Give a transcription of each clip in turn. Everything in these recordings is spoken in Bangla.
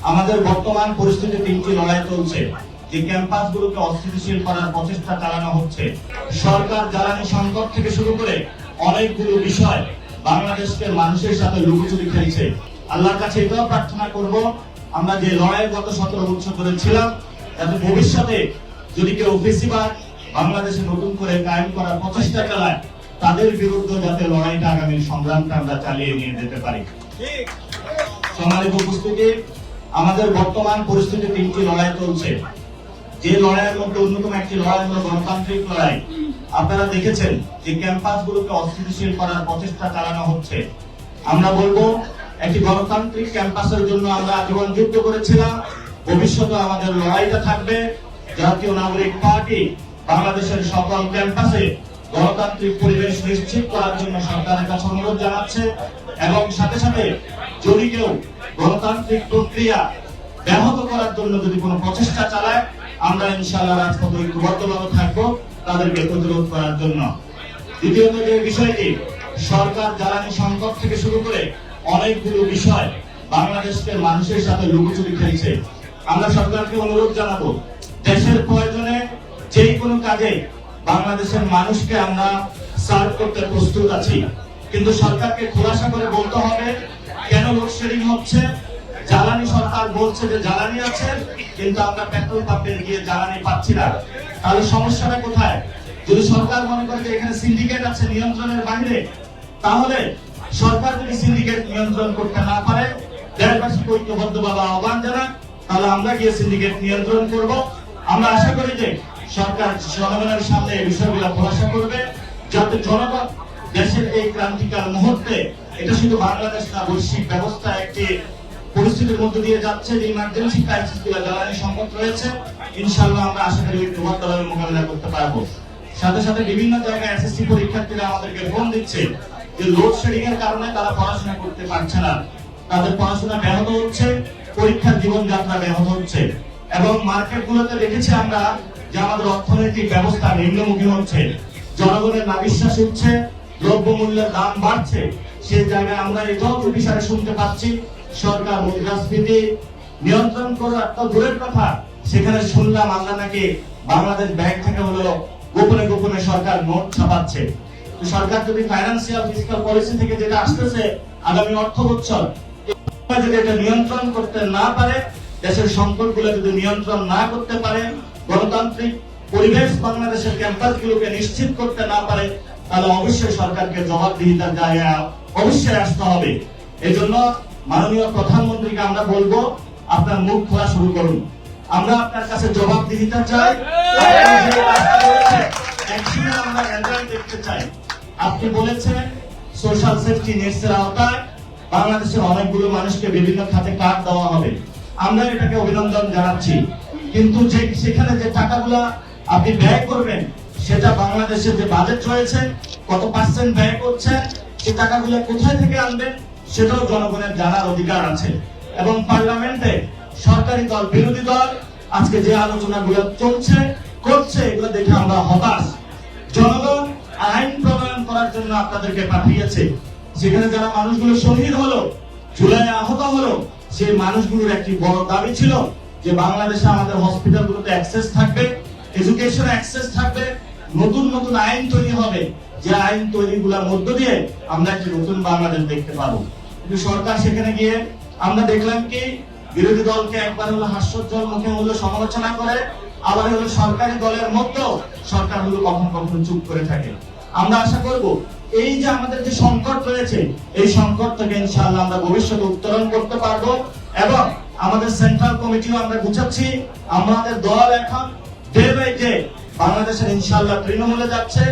আমাদের বর্তমান পরিস্থিতি তিনটি লড়াই চলছে। যে ক্যাম্পাসগুলোকে অস্থিতিশীল করার প্রচেষ্টা চালানো হচ্ছে, সরকার জ্বালানি সংকট থেকে শুরু করে অনেকগুলো বিষয় বাংলাদেশকে মানুষের সাথে লুকোচুরি খেলছে। আল্লাহর কাছে এটাও প্রার্থনা করব, আমরা যে লড়াই গত 17 বছর ধরে ছিলাম, যাতে ভবিষ্যতে যদি কেউ ফেসিবাদ বাংলাদেশে নতুন করে কায়েম করার প্রচেষ্টা চালায়, তাদের বিরুদ্ধে যাতে লড়াইটা আগামী সংগ্রামটা আমরা চালিয়ে নিয়ে যেতে পারি। সম্মানিত উপস্থিতি, আমাদের বর্তমান পরিস্থিতি তিনটি লড়াই চলছে। যে লড়াইয়ের মধ্যে অন্যতম একটি লড়াই হলো গণতান্ত্রিক লড়াই। আপনারা দেখেছেন যে ক্যাম্পাসগুলোকে অস্থিতিশীল করার প্রচেষ্টা চালানো হচ্ছে। আমরা বলবো, একটি গণতান্ত্রিক ক্যাম্পাসের জন্য আমরা আজীবন যুদ্ধ করেছিলাম, ভবিষ্যতে আমাদের লড়াইটা থাকবে। জাতীয় নাগরিক পার্টি বাংলাদেশের সকল ক্যাম্পাসে গণতান্ত্রিক পরিবেশ নিশ্চিত করার জন্য সরকারের কাছে অনুরোধ জানাচ্ছে, এবং সাথে সাথে যদি কেউ গণতান্ত্রিক প্রক্রিয়া ব্যাহত করার জন্য যদি কোনো প্রচেষ্টা চালায়, আমরা ইনশাআল্লাহ রাজপথে ঐক্যবদ্ধভাবে থাকবো তাদেরকে প্রতিরোধ করার জন্য। দ্বিতীয়ত যে বিষয়টি, সরকার জ্বালানি সংকট থেকে শুরু করে অনেকগুলো বিষয় বাংলাদেশকে মানুষের সাথে লুকোচুরি খেলছে। আমরা সরকারকে অনুরোধ জানাবো, দেশের প্রয়োজনে যে কোনো কাজে বাংলাদেশের মানুষকে আমরা সার্ভ করতে প্রস্তুত আছি, কিন্তু সরকারকে খোলাসা করে বলতে হবে কেন লোডশেডিং হচ্ছে। জ্বালানি সরকার বলছে যে জ্বালানি আছে, কিন্তু আমরা পেট্রোল পাম্পে গিয়ে জ্বালানি পাচ্ছি না। তাহলে সমস্যাটা কোথায়? যদি সরকার মনে করে যে এখানে সিন্ডিকেট আছে নিয়ন্ত্রণের বাইরে, তাহলে সরকার যদি সিন্ডিকেট নিয়ন্ত্রণ করতে না পারে, দেশবাসীকে ঐক্যবদ্ধভাবে আহ্বান জানান, তাহলে আমরা গিয়ে সিন্ডিকেট নিয়ন্ত্রণ করব। আমরা আশা করি যে সরকার জনগণের সামনে এই বিষয়গুলো খোলাসা করবে, যাতে জনগণ দেশের এই ক্রান্তিকাল মুহূর্তে, এটা শুধু বাংলাদেশ না, বৈশ্বিক ব্যবস্থা একটি পরিস্থিতির মধ্যে দিয়ে যাচ্ছে, যে ইমার্জেন্সি ক্রাইসিস গুলো জ্বালানি সংকট রয়েছে, ইনশাআল্লাহ আমরা আশা করি ঐক্যবদ্ধভাবে মোকাবিলা করতে পারবো। সাথে সাথে বিভিন্ন জায়গায় এসএসসি পরীক্ষার্থীরা আমাদেরকে ফোন দিচ্ছে যে লোডশেডিং এর কারণে তারা পড়াশোনা করতে পারছে না, তাদের পড়াশোনা ব্যাহত হচ্ছে, পরীক্ষার জীবনযাত্রা ব্যাহত হচ্ছে। এবং মার্কেট গুলোতে দেখেছি আমরা যে আমাদের অর্থনৈতিক ব্যবস্থা নিম্নমুখী হচ্ছে, জনগণের নাবিশ্বাস উঠছে, দ্রব্যমূল্যের দাম বাড়ছে। সেই জায়গায় আমরা এটাও বিষয়ে শুনতে পাচ্ছি সরকার মুদ্রাস্ফীতি নিয়ন্ত্রণ করার একটা দূরের কথা, সেখানে শুনলাম আমরা নাকি বাংলাদেশ ব্যাংক থেকে হলো গোপনে গোপনে সরকার নোট ছাপাচ্ছে। সরকার যদি ফাইন্যান্সিয়াল ফিসক্যাল পলিসি থেকে যেটা আসতেছে আগামী অর্থ বছর, যদি এটা নিয়ন্ত্রণ করতে না পারে, দেশের সংকটগুলো যদি নিয়ন্ত্রণ না করতে পারে, গণতান্ত্রিক পরিবেশ বাংলাদেশের ক্যাম্পাসগুলোকে নিশ্চিত করতে না পারে, তাহলে অবশ্যই সরকারকে জবাবদিহিতার জায়গায় অবশ্যই আসতে হবে। এই জন্য মাননীয় প্রধানমন্ত্রীকে আমরা বলবো, আপনার মুখ খোলা শুরু করুন। আমরা আপনার কাছে জবাবদিহিতা চাই, আমরা রেজাল্ট দেখতে চাই। আপনি বলেছেন সোশ্যাল সেফটি নেটস এর আওতায় বাংলাদেশের অনেকগুলো মানুষকে বিভিন্ন খাতে কার্ড দেওয়া হবে। আমরা এটাকে অভিনন্দন জানাচ্ছি, কিন্তু যে সেখানে যে টাকাগুলা আপনি ব্যয় করবেন, সেটা বাংলাদেশের যে বাজেট রয়েছে কত পার্সেন্ট ব্যয় করছে, সেই টাকাগুলো কোথায় থেকে আনবেন সেটাও জনগণের জানার অধিকার আছে। এবং পার্লামেন্টে সরকারি দল বিরোধী দল আজকে যে আলোচনাগুলো চলছে করছে, এগুলো দেখে আমরা হতাশ। জনগণ আইন প্রণয়ন করার জন্য আপনাদেরকে পাঠিয়েছে, সেখানে যারা মানুষগুলো শহীদ হলো, জুলাই আহত হলো, সেই মানুষগুলোর একটি বড় দাবি ছিল যে বাংলাদেশে আমাদের হসপিটালগুলোতে অ্যাক্সেস থাকবে, এডুকেশন অ্যাক্সেস থাকবে, নতুন নতুন আইন তৈরি হবে, যে আইন তৈরিগুলোর মধ্য দিয়ে আমরা একটি নতুন বাংলাদেশ দেখতে পাবো। কিন্তু সরকার সেখানে গিয়ে আমরা দেখলাম কি বিরোধী দলকে একবার হলো হাস্যোজ্জ্বল মুখে হলো সমালোচনা করে, আবার হলো সরকারি দলের মধ্যেও সরকার হলো কখনো কখনো চুপ করে থাকে। আমরা আশা করব এই যে আমাদের যে সংকট রয়েছে, এই সংকট থেকে ইনশাআল্লাহ আমরা ভবিষ্যতে উত্তরণ করতে পারবো। এবং আমাদের সেন্ট্রাল কমিটিও আমরা বুঝাচ্ছি, আমাদের দল এখন ডে বাই ডে বাংলাদেশের ইনশাআল্লাহ তৃণমূলে যাচ্ছে।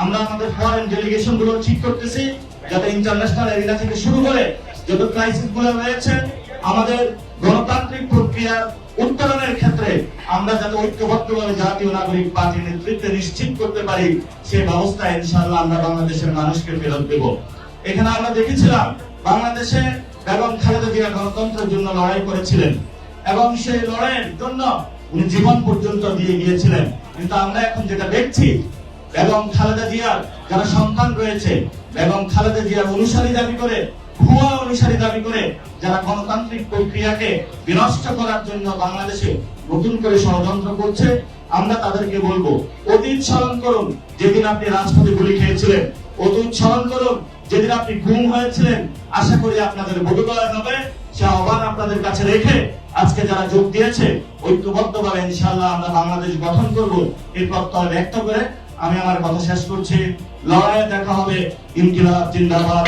আমরা আমাদের ফরেন ডেলিগেশন গুলো ঠিক করতেছি, যাতে ইন্টারন্যাশনাল এরিয়া থেকে শুরু করে যত ক্রাইসিস গুলো রয়েছে, আমাদের গণতান্ত্রিক প্রক্রিয়ার উত্তরণের ক্ষেত্রে আমরা যাতে ঐক্যবদ্ধভাবে জাতীয় নাগরিক পার্টির নেতৃত্বে নিশ্চিত করতে পারি, সেই ব্যবস্থা ইনশাআল্লাহ আমরা বাংলাদেশের মানুষকে ফেরত দেব। এখানে আমরা দেখেছিলাম বাংলাদেশে বেগম খালেদা জিয়া গণতন্ত্রের জন্য লড়াই করেছিলেন, এবং সেই লড়াইয়ের জন্য উনি জীবন পর্যন্ত দিয়ে গিয়েছিলেন। কিন্তু আমরা এখন যেটা দেখছি, বেগম খালেদা জিয়ার যারা সন্তান রয়েছে, বেগম খালেদা জিয়ার অনুসারী দাবি করে ভুয়া অনুসারী দাবি করে যারা গণতান্ত্রিক প্রক্রিয়াকে বিনষ্ট করার জন্য বাংলাদেশে নতুন করে ষড়যন্ত্র করছে, আমরা তাদেরকে বলবো, অতীত স্মরণ করুন যেদিন আপনি রাজপথে গুলি খেয়েছিলেন, অতীত স্মরণ করুন যেদিন আপনি গুম হয়েছিলেন। আশা করি আপনাদের বোধোদয় হবে। সে আহ্বান আপনাদের কাছে রেখে আজকে যারা যোগ দিয়েছে, ঐক্যবদ্ধভাবে ইনশাআল্লাহ আমরা বাংলাদেশ গঠন করব এই প্রত্যয় ব্যক্ত করে আমি আমার কথা শেষ করছি। লড়াইয়ে দেখা হবে। ইনকিলাব জিন্দাবাদ।